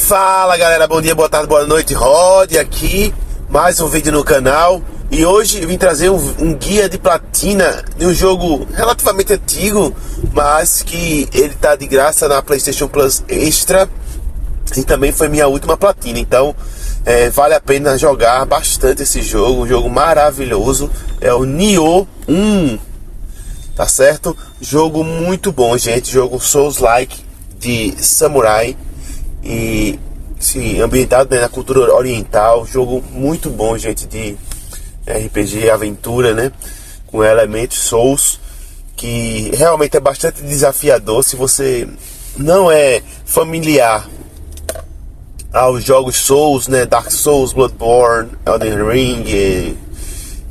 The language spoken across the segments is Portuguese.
Fala galera, bom dia, boa tarde, boa noite, Rod aqui, mais um vídeo no canal. E hoje eu vim trazer um guia de platina de um jogo relativamente antigo, mas que ele tá de graça na PlayStation Plus Extra. E também foi minha última platina, então vale a pena jogar bastante esse jogo, um jogo maravilhoso. É o Nioh 1, tá certo? Jogo muito bom, gente, jogo Souls-like de samurai. E sim, ambientado, né, na cultura oriental. Jogo muito bom, gente, de RPG, aventura, né, com elementos Souls, que realmente é bastante desafiador. Se você não é familiar aos jogos Souls, né, Dark Souls, Bloodborne, Elden Ring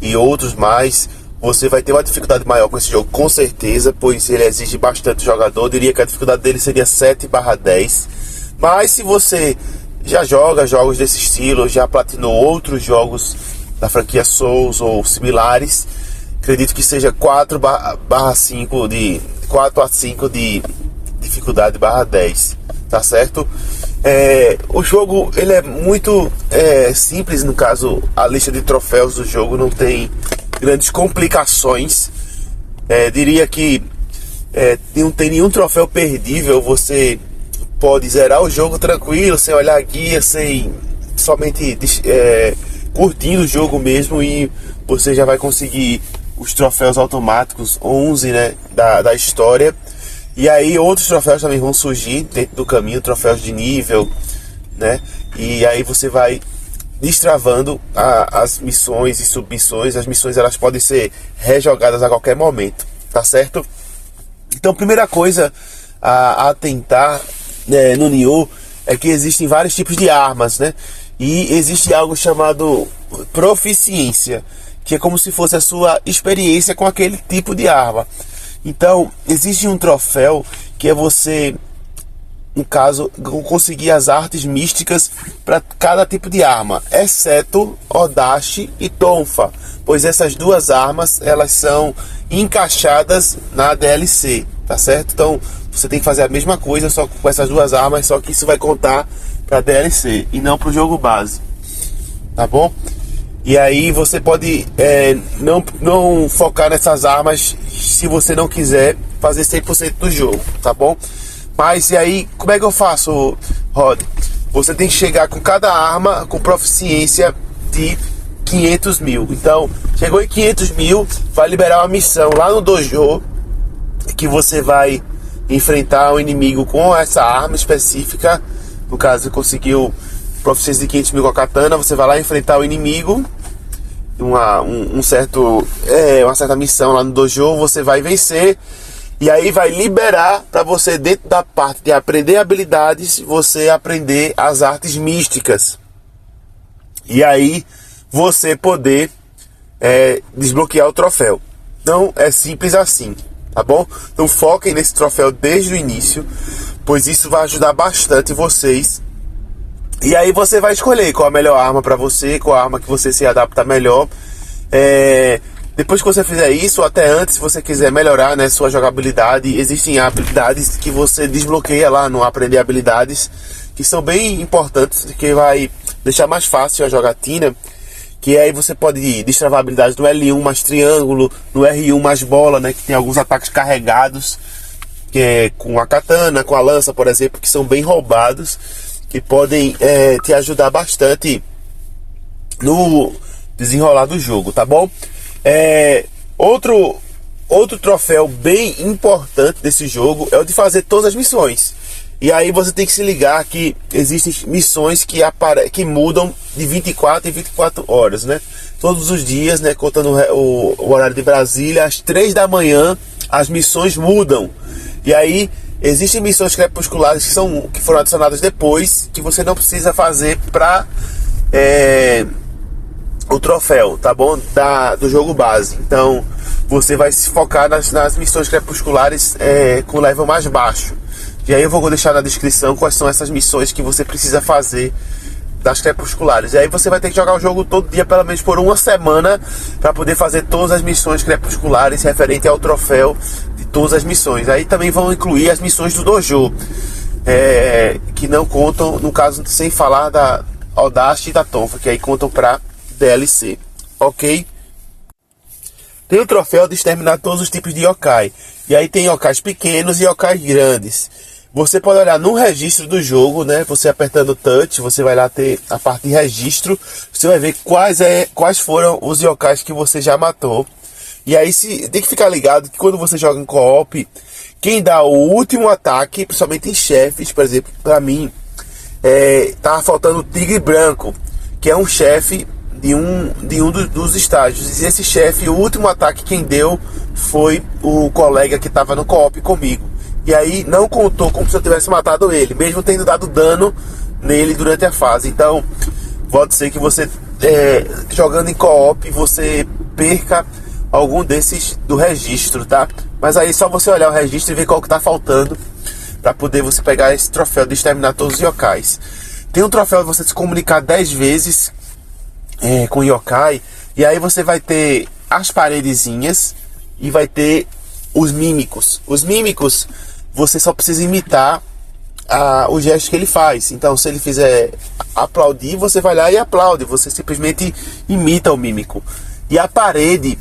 e outros mais, você vai ter uma dificuldade maior com esse jogo, com certeza, pois ele exige bastante jogador. Eu diria que a dificuldade dele seria 7/10. Mas se você já joga jogos desse estilo, já platinou outros jogos da franquia Souls ou similares, acredito que seja 4 a 5 de dificuldade /10, tá certo? O jogo ele é muito simples. No caso, a lista de troféus do jogo não tem grandes complicações. Diria que não tem nenhum troféu perdível. Você pode zerar o jogo tranquilo, sem olhar a guia, sem somente curtindo o jogo mesmo, e você já vai conseguir os troféus automáticos 11, né, da história. E aí outros troféus também vão surgir dentro do caminho, troféus de nível, né, e aí você vai destravando as missões e submissões. As missões elas podem ser rejogadas a qualquer momento, tá certo? Então, primeira coisa a atentar no Nioh é que existem vários tipos de armas, né? E existe algo chamado proficiência, que é como se fosse a sua experiência com aquele tipo de arma. Então, existe um troféu que é você, no caso, conseguir as artes místicas para cada tipo de arma, exceto Odachi e Tonfa, pois essas duas armas elas são encaixadas na DLC, tá certo? Então você tem que fazer a mesma coisa só com essas duas armas, só que isso vai contar para DLC e não para o jogo base, tá bom? E aí você pode não focar nessas armas se você não quiser fazer 100% do jogo, tá bom? Mas e aí, como é que eu faço, Rod? Você tem que chegar com cada arma com proficiência de 500 mil. Então, chegou em 500 mil, vai liberar uma missão lá no dojo, que você vai enfrentar o inimigo com essa arma específica. No caso, você conseguiu proficiência de 500 mil com a katana, você vai lá enfrentar o inimigo, uma certa missão lá no dojo, você vai vencer. E aí vai liberar para você, dentro da parte de aprender habilidades, você aprender as artes místicas. E aí você poder desbloquear o troféu. Então é simples assim, tá bom? Então foquem nesse troféu desde o início, pois isso vai ajudar bastante vocês. E aí você vai escolher qual a melhor arma para você, qual a arma que você se adapta melhor. Depois que você fizer isso, ou até antes, se você quiser melhorar, né, sua jogabilidade, existem habilidades que você desbloqueia lá no Aprender Habilidades, que são bem importantes, que vai deixar mais fácil a jogatina. Que aí você pode destravar habilidades no L1 mais triângulo, no R1 mais bola, né, que tem alguns ataques carregados, que é com a katana, com a lança, por exemplo, que são bem roubados, que podem te ajudar bastante no desenrolar do jogo, tá bom? Outro troféu bem importante desse jogo é o de fazer todas as missões. E aí você tem que se ligar que existem missões que mudam de 24 em 24 horas, né? Todos os dias, né, contando o horário de Brasília, às 3 da manhã as missões mudam. E aí existem missões crepusculares que foram adicionadas depois, que você não precisa fazer para o troféu, tá bom? Do jogo base. Então você vai se focar nas missões crepusculares com level mais baixo. E aí eu vou deixar na descrição quais são essas missões que você precisa fazer das crepusculares. E aí você vai ter que jogar o jogo todo dia, pelo menos por uma semana, para poder fazer todas as missões crepusculares referente ao troféu de todas as missões. Aí também vão incluir as missões do dojo, que não contam, no caso, sem falar da Audace e da Tonfa, que aí contam para DLC, ok? Tem o troféu de exterminar todos os tipos de yokai. E aí tem yokais pequenos e yokais grandes. Você pode olhar no registro do jogo, né? Você apertando o touch, você vai lá ter a parte de registro. Você vai ver quais foram os yokais que você já matou. E aí tem que ficar ligado que quando você joga em co-op, quem dá o último ataque, principalmente em chefes, por exemplo, pra mim, tava faltando o Tigre Branco, que é um chefe de um dos estágios. E esse chefe, o último ataque quem deu foi o colega que estava no co-op comigo. E aí não contou como se eu tivesse matado ele, mesmo tendo dado dano nele durante a fase. Então pode ser que você jogando em co-op você perca algum desses do registro, tá? Mas aí só você olhar o registro e ver qual que tá faltando para poder você pegar esse troféu de exterminar todos os yokais. Tem um troféu de você se comunicar 10 vezes com yokai, e aí você vai ter as paredezinhas e vai ter os mímicos. Os mímicos você só precisa imitar o gesto que ele faz. Então se ele fizer aplaudir, você vai lá e aplaude, você simplesmente imita o mímico. E a parede,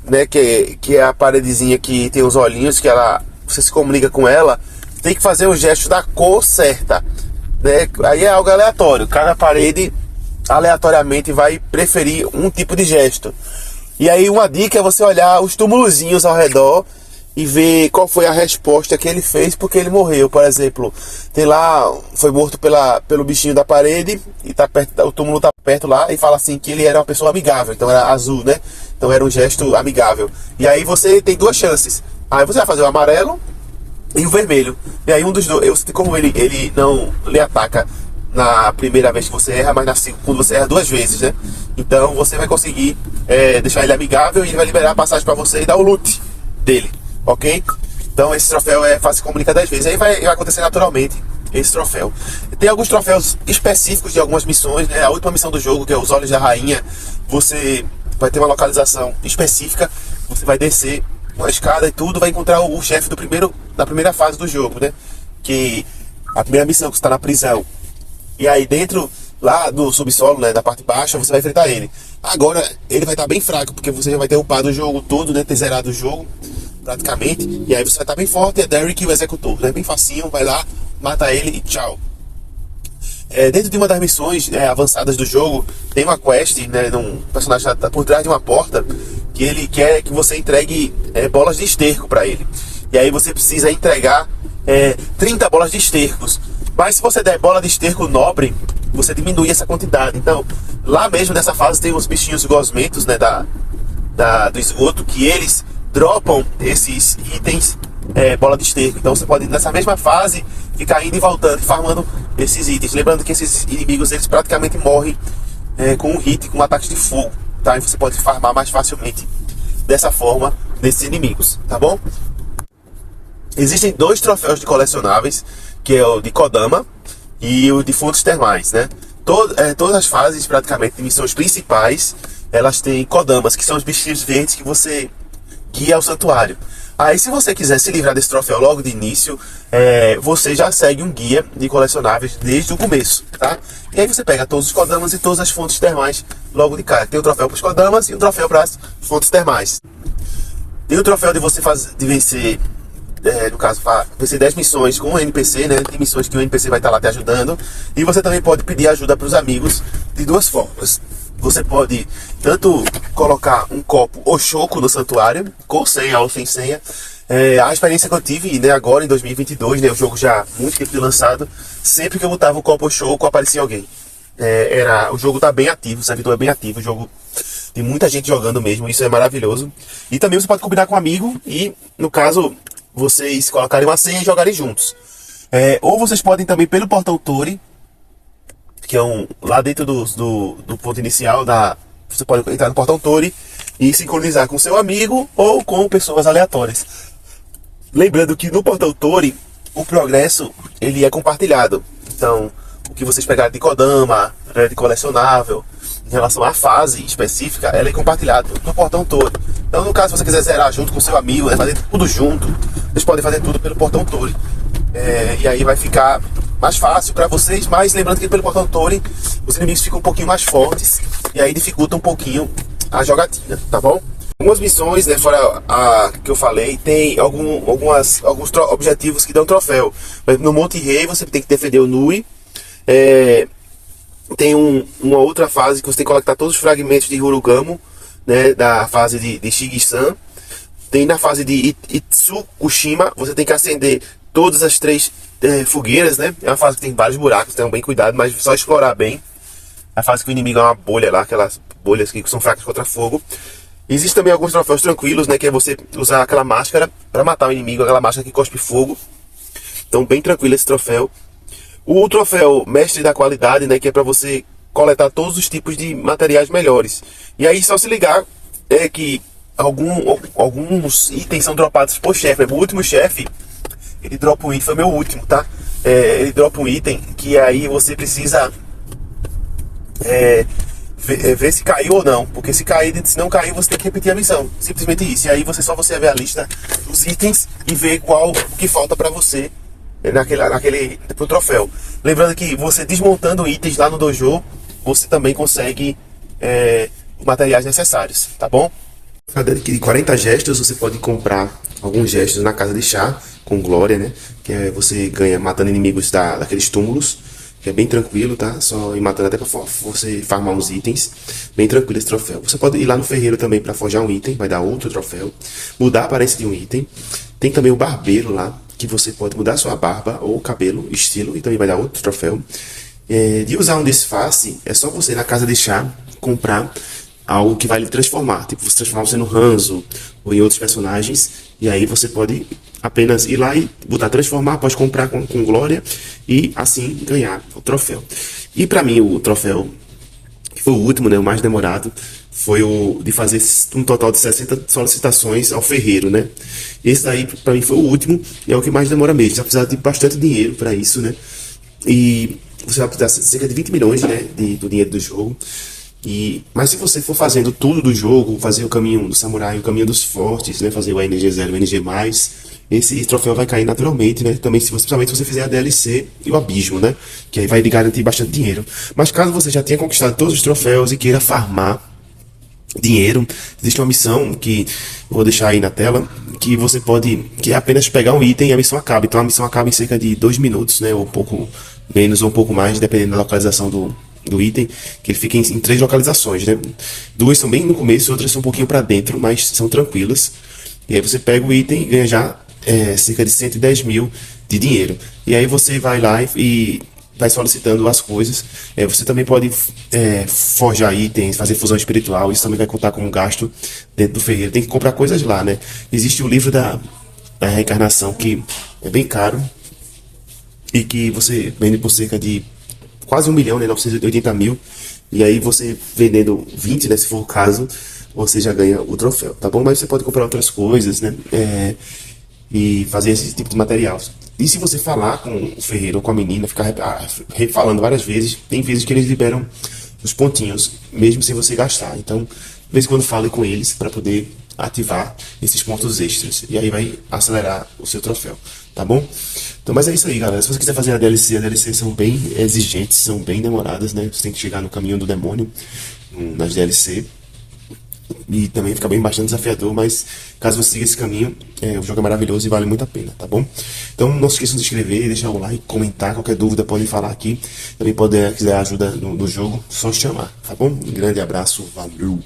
né, que é a paredezinha que tem os olhinhos, que você se comunica com ela, tem que fazer o gesto da cor certa, né? Aí é algo aleatório, cada parede aleatoriamente vai preferir um tipo de gesto. E aí uma dica é você olhar os túmulozinhos ao redor e ver qual foi a resposta que ele fez porque ele morreu. Por exemplo, tem lá, foi morto pelo bichinho da parede e tá perto, o túmulo tá perto lá, e fala assim que ele era uma pessoa amigável, então era azul, né? Então era um gesto amigável. E aí você tem duas chances. Aí você vai fazer o amarelo e o vermelho. E aí um dos dois, como ele não lhe ataca na primeira vez que você erra, mas na segunda você erra 2 vezes, né? Então você vai conseguir deixar ele amigável e ele vai liberar a passagem para você e dar o loot dele, ok? Então esse troféu faz se comunicar 10 vezes. Aí vai acontecer naturalmente esse troféu. Tem alguns troféus específicos de algumas missões, né? A última missão do jogo, que é os Olhos da Rainha, você vai ter uma localização específica, você vai descer uma escada e tudo, vai encontrar o chefe da primeira fase do jogo, né? Que a primeira missão que você está na prisão. E aí dentro lá do subsolo, né, da parte baixa, você vai enfrentar ele. Agora ele vai estar bem fraco, porque você já vai ter upado o jogo todo, né, ter zerado o jogo praticamente. E aí você vai estar bem forte, é Derek o executor, né, bem facinho, vai lá, mata ele e tchau. Dentro de uma das missões avançadas do jogo, tem uma quest, né, um personagem tá por trás de uma porta, que ele quer que você entregue bolas de esterco para ele. E aí você precisa entregar 30 bolas de estercos. Mas se você der bola de esterco nobre, você diminui essa quantidade. Então, lá mesmo nessa fase tem os bichinhos gosmentos, né, do esgoto, que eles dropam esses itens bola de esterco. Então você pode, nessa mesma fase, ficar indo e voltando, farmando esses itens. Lembrando que esses inimigos, eles praticamente morrem com um hit, com ataques de fogo, tá? E você pode farmar mais facilmente dessa forma desses inimigos, tá bom? Existem 2 troféus de colecionáveis, que é o de Kodama e o de fontes termais, né? Todas as fases, praticamente, de missões principais, elas têm Kodamas, que são os bichinhos verdes que você guia ao santuário. Aí, se você quiser se livrar desse troféu logo de início, você já segue um guia de colecionáveis desde o começo, tá? E aí você pega todos os Kodamas e todas as fontes termais logo de cara. Tem o troféu para os Kodamas e o troféu para as fontes termais. Tem o troféu de você vencer... no caso, vencer 10 missões com o NPC, né? Tem missões que o NPC vai estar lá te ajudando. E você também pode pedir ajuda para os amigos de 2 formas. Você pode tanto colocar um copo Oshoku no santuário, com senha ou sem senha. A experiência que eu tive, né, agora em 2022, né, o jogo já há muito tempo de lançado, sempre que eu botava o copo Oshoku, aparecia alguém. O jogo tá bem ativo, o servidor é bem ativo, o jogo tem muita gente jogando mesmo, isso é maravilhoso. E também você pode combinar com um amigo e, no caso, vocês colocarem uma senha e jogarem juntos. Ou vocês podem também pelo portão Tori, que é lá dentro do ponto inicial, você pode entrar no portão Tori e sincronizar com seu amigo ou com pessoas aleatórias. Lembrando que no portão Tori, o progresso ele é compartilhado. Então, o que vocês pegarem de Kodama, de colecionável, em relação à fase específica, ela é compartilhada no portão Tori. Então, no caso, se você quiser zerar junto com seu amigo, fazer tudo junto, vocês podem fazer tudo pelo portão Tori. E aí vai ficar mais fácil para vocês, mas lembrando que pelo portão Thorin os inimigos ficam um pouquinho mais fortes e aí dificulta um pouquinho a jogatina, tá bom? Algumas missões, né, fora a que eu falei, tem alguns objetivos que dão troféu. No Monte Rei você tem que defender o Nui. Tem uma outra fase que você tem que coletar todos os fragmentos de Hurugamo, né, da fase de Shigi-san. Tem na fase de Itsukushima, você tem que acender todas as 3 fogueiras, né? É uma fase que tem vários buracos, então bem cuidado, mas só explorar bem. A fase que o inimigo é uma bolha lá, aquelas bolhas que são fracas contra fogo. Existem também alguns troféus tranquilos, né? Que é você usar aquela máscara para matar o inimigo, aquela máscara que cospe fogo. Então bem tranquilo esse troféu. O troféu Mestre da Qualidade, né? Que é para você coletar todos os tipos de materiais melhores. E aí só se ligar que alguns itens são dropados por chefe. O último chefe, ele dropa um item, foi meu último, tá? Ele dropa um item que aí você precisa ver se caiu ou não, porque se não cair você tem que repetir a missão, simplesmente isso. E aí você vê a lista dos itens e vê qual que falta para você pro troféu. Lembrando que você desmontando itens lá no dojo, você também consegue os materiais necessários, tá bom? De 40 gestos você pode comprar alguns gestos na casa de chá com glória, né? Que você ganha matando inimigos daqueles túmulos. Que é bem tranquilo, tá? Só ir matando até pra você farmar uns itens. Bem tranquilo esse troféu. Você pode ir lá no ferreiro também pra forjar um item, vai dar outro troféu. Mudar a aparência de um item. Tem também o barbeiro lá, que você pode mudar sua barba ou cabelo, estilo, e também vai dar outro troféu. De usar um disfarce, é só você ir na casa de chá comprar algo que vai lhe transformar. Tipo, você transformar você no Hanzo ou em outros personagens. E aí você pode apenas ir lá e botar transformar, pode comprar com glória e assim ganhar o troféu. E pra mim o troféu que foi o último, né, o mais demorado, foi o de fazer um total de 60 solicitações ao ferreiro, né? Esse daí pra mim foi o último e é o que mais demora mesmo. Você vai precisar de bastante dinheiro pra isso, né? E você vai precisar de cerca de 20 milhões, né, do dinheiro do jogo. Mas se você for fazendo tudo do jogo, fazer o caminho do samurai, o caminho dos fortes, né, fazer o NG0, o NG+, esse troféu vai cair naturalmente, né? Também, principalmente se você fizer a DLC e o Abismo, né? Que aí vai lhe garantir bastante dinheiro. Mas caso você já tenha conquistado todos os troféus e queira farmar dinheiro, existe uma missão que eu vou deixar aí na tela, que você pode, que é apenas pegar um item e a missão acaba. Então a missão acaba em cerca de 2 minutos, né? Ou um pouco menos ou um pouco mais, dependendo da localização do item, que ele fica em 3 localizações, né? 2 são bem no começo, outras são um pouquinho para dentro, mas são tranquilas. E aí você pega o item e ganha já cerca de 110 mil de dinheiro. E aí você vai lá e vai solicitando as coisas. Você também pode forjar itens, fazer fusão espiritual. Isso também vai contar como um gasto dentro do ferreiro. Tem que comprar coisas lá, né? Existe o livro da reencarnação, que é bem caro e que você vende por cerca de quase 1 milhão, né? 980 mil. E aí você vendendo 20, né? Se for o caso, você já ganha o troféu, tá bom? Mas você pode comprar outras coisas, né? E fazer esse tipo de material. E se você falar com o ferreiro ou com a menina, ficar falando várias vezes, tem vezes que eles liberam os pontinhos, mesmo sem você gastar. Então, de vez em quando fale com eles para poder ativar esses pontos extras. E aí vai acelerar o seu troféu, tá bom? Então, mas é isso aí, galera. Se você quiser fazer a DLC, as DLCs são bem exigentes, são bem demoradas, né? Você tem que chegar no caminho do demônio nas DLC. E também fica bastante desafiador, mas caso você siga esse caminho, o jogo é maravilhoso e vale muito a pena, tá bom? Então não se esqueçam de se inscrever, deixar o like, comentar, qualquer dúvida podem falar aqui. Também quiser ajuda no jogo, só chamar, tá bom? Um grande abraço, valeu!